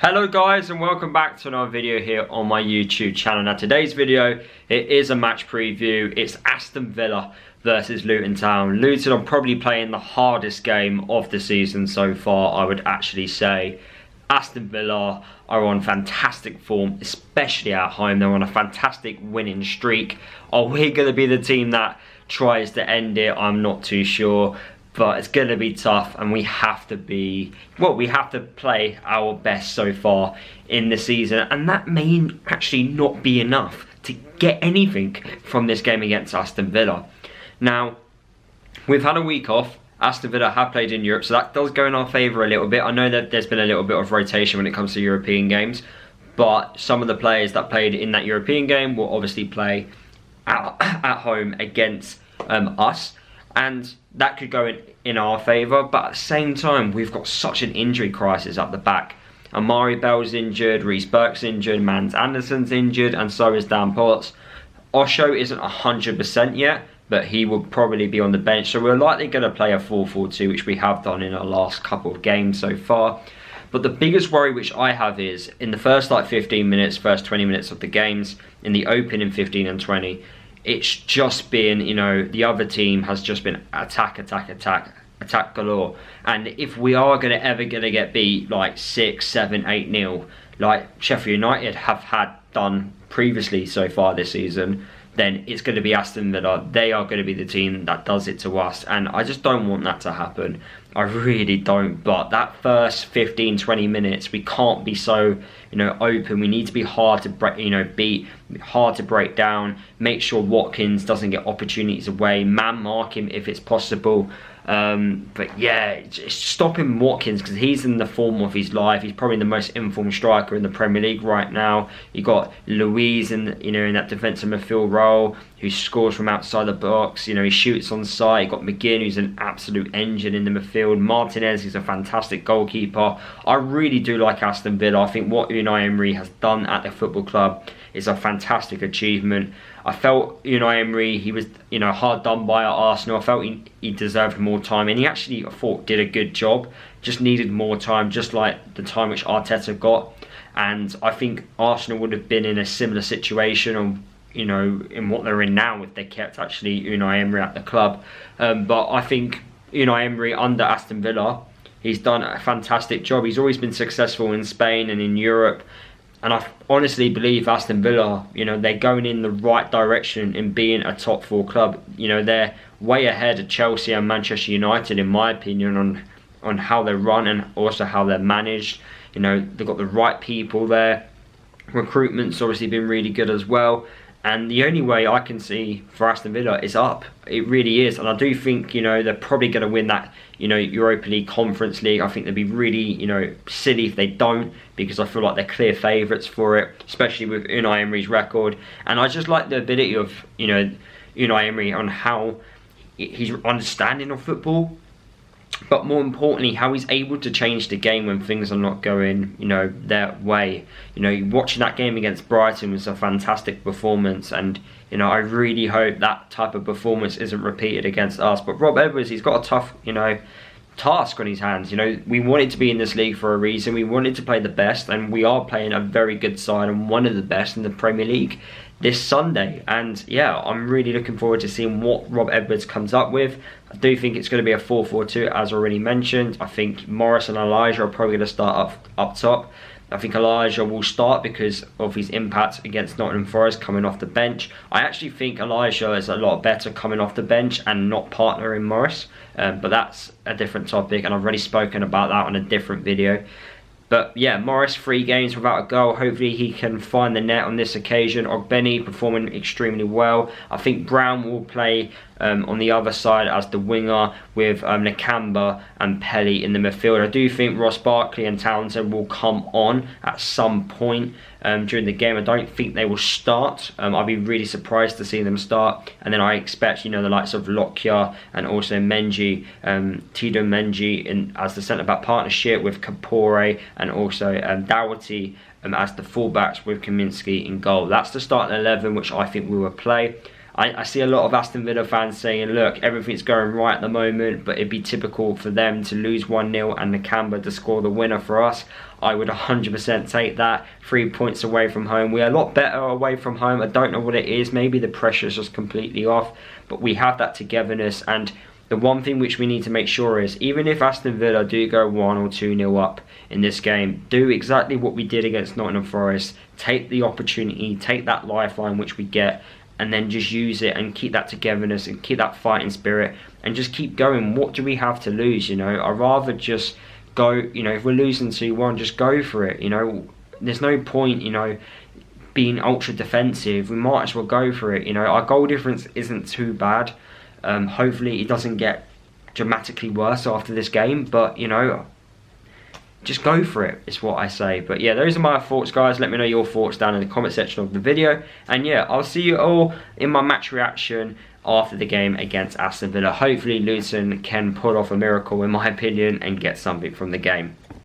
Hello guys, and welcome back to another video here on my YouTube channel. Now today's video, it is a match preview. It's Aston Villa versus Luton Town. Luton are probably playing the hardest game of the season so far, I would actually say. Aston Villa are on fantastic form, especially at home. They're on a fantastic winning streak. Are we going to be the team that tries to end it? I'm not too sure. But it's going to be tough, and we have to play our best so far in the season, and that may actually not be enough to get anything from this game against Aston Villa. Now, we've had a week off. Aston Villa have played in Europe, so that does go in our favour a little bit. I know that there's been a little bit of rotation when it comes to European games, but some of the players that played in that European game will obviously play at home against us. And that could go in our favour, but at the same time, we've got such an injury crisis up the back. Amari Bell's injured, Reece Burke's injured, Mans Anderson's injured, and so is Dan Potts. Osho isn't 100% yet, but he will probably be on the bench. So we're likely going to play a 4-4-2, which we have done in our last couple of games so far. But the biggest worry which I have is, in the first 15 minutes, first 20 minutes of the games, in the opening 15 and 20, it's just been, the other team has just been attack galore. And if we are ever going to get beat like 6, 7, 8-0, like Sheffield United have done previously so far this season, then it's going to be Aston Villa. They are going to be the team that does it to us, and I just don't want that to happen. I really don't. But that first 15, 20 minutes, we can't be so, open. We need to be hard to break, hard to break down. Make sure Watkins doesn't get opportunities away. Man mark him if it's possible. But yeah, just stopping Watkins, because he's in the form of his life. He's probably the most informed striker in the Premier League right now. You got Louise in that defensive midfield role, who scores from outside the box. He shoots on sight. You got McGinn, who's an absolute engine in the midfield. Martinez is a fantastic goalkeeper. I really do like Aston Villa. I think what Unai Emery has done at the football club is a fantastic achievement. I felt Unai Emery, he was hard done by at Arsenal. I felt he deserved more time, and he actually, I thought, did a good job. Just needed more time, just like the time which Arteta got. And I think Arsenal would have been in a similar situation, in what they're in now, if they kept actually Unai Emery at the club. But I think Unai Emery under Aston Villa, he's done a fantastic job. He's always been successful in Spain and in Europe. And I honestly believe Aston Villa, they're going in the right direction in being a top 4 club. They're way ahead of Chelsea and Manchester United, in my opinion, on how they're run and also how they're managed. They've got the right people there. Recruitment's obviously been really good as well. And the only way I can see for Aston Villa is up. It really is. And I do think, they're probably going to win that, Europa League, Conference League. I think they'd be really, silly if they don't, because I feel like they're clear favourites for it, especially with Unai Emery's record. And I just like the ability of, Unai Emery on how he's understanding of football. But more importantly, how he's able to change the game when things are not going, their way. Watching that game against Brighton was a fantastic performance, and I really hope that type of performance isn't repeated against us. But Rob Edwards, he's got a tough, task on his hands. We wanted to be in this league for a reason. We wanted to play the best, and we are playing a very good side and one of the best in the Premier League this Sunday. And yeah, I'm really looking forward to seeing what Rob Edwards comes up with. I do think it's going to be a 4-4-2, as already mentioned. I think Morris and Elijah are probably going to start up top. I think Elijah will start because of his impact against Nottingham Forest coming off the bench. I actually think Elijah is a lot better coming off the bench and not partnering Morris. But that's a different topic, and I've already spoken about that on a different video. But yeah, Morris, 3 games without a goal. Hopefully he can find the net on this occasion. Ogbeni performing extremely well. I think Brown will play on the other side as the winger with Nakamba and Pelly in the midfield. I do think Ross Barkley and Townsend will come on at some point during the game. I don't think they will start. I'd be really surprised to see them start. And then I expect, the likes of Lockyer and also Menji, Tito Menji as the centre-back partnership with Kapore, and also Doherty as the fullbacks with Kaminsky in goal. That's the starting 11 which I think we will play. I see a lot of Aston Villa fans saying, look, everything's going right at the moment, but it'd be typical for them to lose 1-0 and Nakamba to score the winner for us. I would 100% take that. 3 points away from home. We are a lot better away from home. I don't know what it is. Maybe the pressure's just completely off, but we have that togetherness. And the one thing which we need to make sure is, even if Aston Villa do go 1 or 2-0 up in this game, do exactly what we did against Nottingham Forest. Take the opportunity, take that lifeline which we get, and then just use it and keep that togetherness and keep that fighting spirit and just keep going. What do we have to lose, you know? I'd rather just go, you know, if we're losing 2-1, just go for it, you know? There's no point, you know, being ultra defensive. We might as well go for it, you know? Our goal difference isn't too bad. Hopefully it doesn't get dramatically worse after this game, but, you know, just go for it, is what I say. But yeah, those are my thoughts, guys. Let me know your thoughts down in the comment section of the video. And yeah, I'll see you all in my match reaction after the game against Aston Villa. Hopefully Luton can pull off a miracle, in my opinion, and get something from the game.